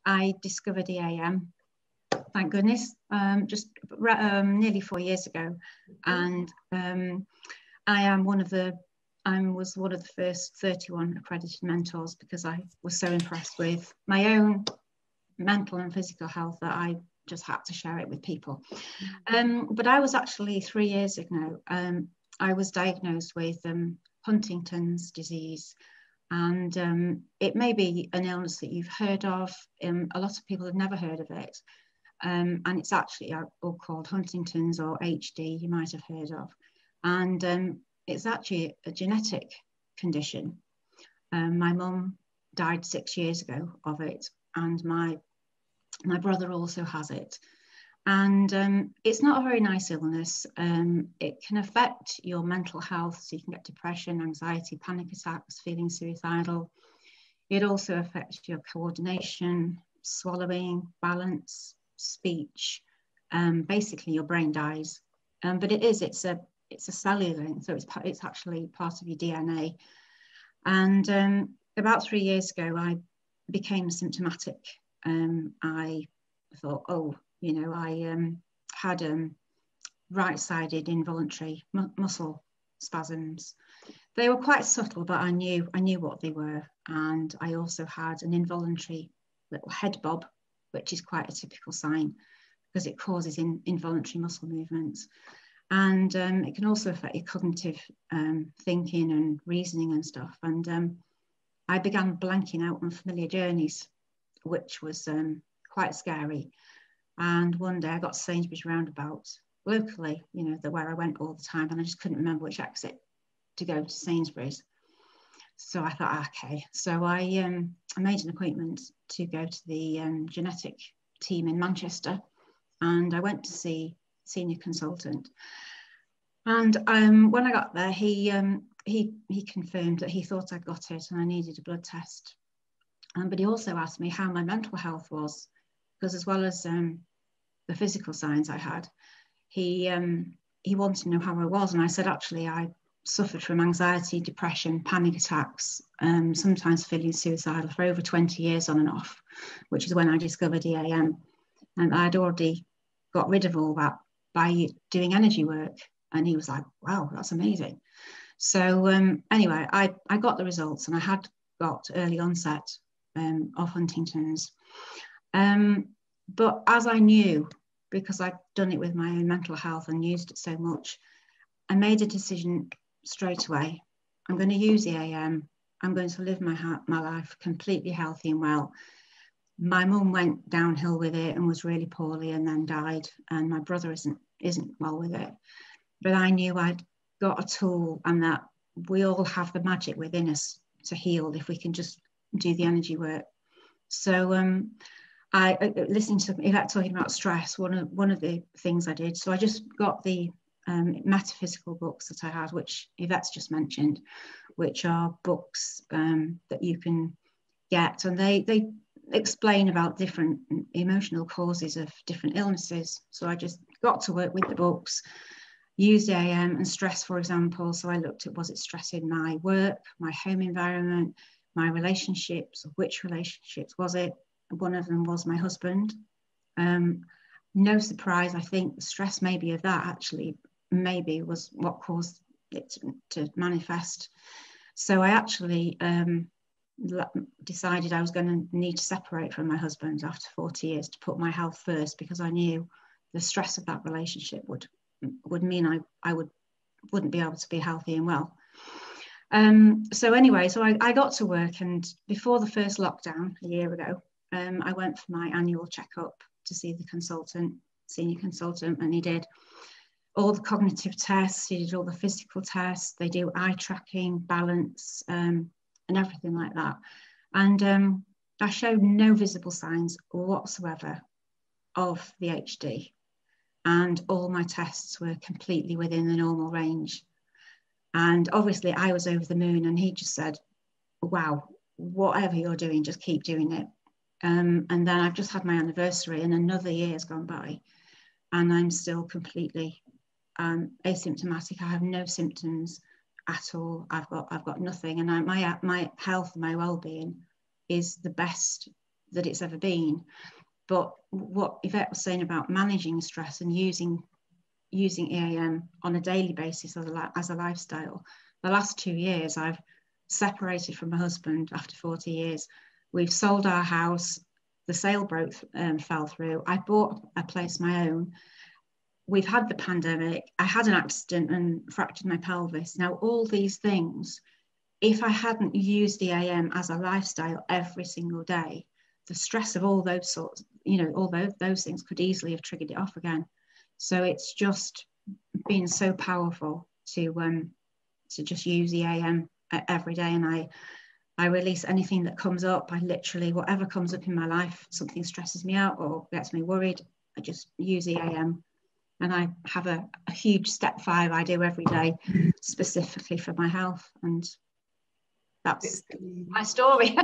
I discovered EAM, thank goodness, just nearly 4 years ago, and I was one of the first 31 accredited mentors because I was so impressed with my own mental and physical health that I just had to share it with people. But I was actually 3 years ago, I was diagnosed with Huntington's disease, and it may be an illness that you've heard of. A lot of people have never heard of it, and it's actually all called Huntington's or HD, you might have heard of, and it's actually a genetic condition. My mum died 6 years ago of it, and my brother also has it. And it's not a very nice illness. It can affect your mental health, so you can get depression, anxiety, panic attacks, feeling suicidal. It also affects your coordination, swallowing, balance, speech. Basically, your brain dies. But it's a cellular thing, so it's actually part of your DNA. And about 3 years ago, I became symptomatic. I thought, oh, you know, I had right-sided involuntary muscle spasms. They were quite subtle, but I knew what they were. And I also had an involuntary little head bob, which is quite a typical sign because it causes involuntary muscle movements. And it can also affect your cognitive thinking and reasoning and stuff. And I began blanking out on familiar journeys, which was quite scary. And one day I got to Sainsbury's roundabout locally, you know, where I went all the time, and I just couldn't remember which exit to go to Sainsbury's. So I thought, okay. So I made an appointment to go to the genetic team in Manchester, and I went to see a senior consultant. And when I got there, he confirmed that he thought I'd got it and I needed a blood test. But he also asked me how my mental health was, because as well as the physical signs I had, he wanted to know how I was. And I said, actually, I suffered from anxiety, depression, panic attacks, sometimes feeling suicidal for over 20 years on and off, which is when I discovered EAM. And I'd already got rid of all that by doing energy work. And he was like, wow, that's amazing. So anyway, I got the results, and I had got early onset of Huntington's. But as I knew, because I'd done it with my own mental health and used it so much, I made a decision straight away. I'm going to use EAM. I'm going to live my life completely healthy and well. My mum went downhill with it and was really poorly and then died. And my brother isn't well with it. But I knew I'd got a tool, and that we all have the magic within us to heal if we can just do the energy work. So I listening to Yvette talking about stress, one of the things I did. So I just got the metaphysical books that I had, which Yvette's just mentioned, which are books that you can get, and they explain about different emotional causes of different illnesses. So I just got to work with the books, used EAM and stress, for example. So I looked at, was it stress in my work, my home environment, my relationships, which relationships was it? One of them was my husband. No surprise, I think the stress maybe of that actually maybe was what caused it to manifest. So I actually decided I was going to need to separate from my husband after 40 years to put my health first, because I knew the stress of that relationship would mean I wouldn't be able to be healthy and well. So anyway, so I got to work, and before the first lockdown a year ago, I went for my annual checkup to see the senior consultant, and he did all the cognitive tests, he did all the physical tests, they do eye tracking, balance, and everything like that. And I showed no visible signs whatsoever of the HD. And all my tests were completely within the normal range. And obviously I was over the moon, and he just said, wow, whatever you're doing, just keep doing it. And then I've just had my anniversary, and another year has gone by, and I'm still completely asymptomatic. I have no symptoms at all. I've got nothing, and my health and my well-being is the best that it's ever been. But what Yvette was saying about managing stress and using EAM on a daily basis as a lifestyle, the last 2 years I've separated from my husband after 40 years. We've sold our house. The sale fell through. I bought a place of my own. We've had the pandemic. I had an accident and fractured my pelvis. Now, all these things, if I hadn't used EAM as a lifestyle every single day, the stress of all those sorts, all those things could easily have triggered it off again. So it's just been so powerful to just use EAM every day. And I release anything that comes up. I literally, whatever comes up in my life, something stresses me out or gets me worried, I just use EAM. And I have a huge step 5 I do every day specifically for my health. And that's my story.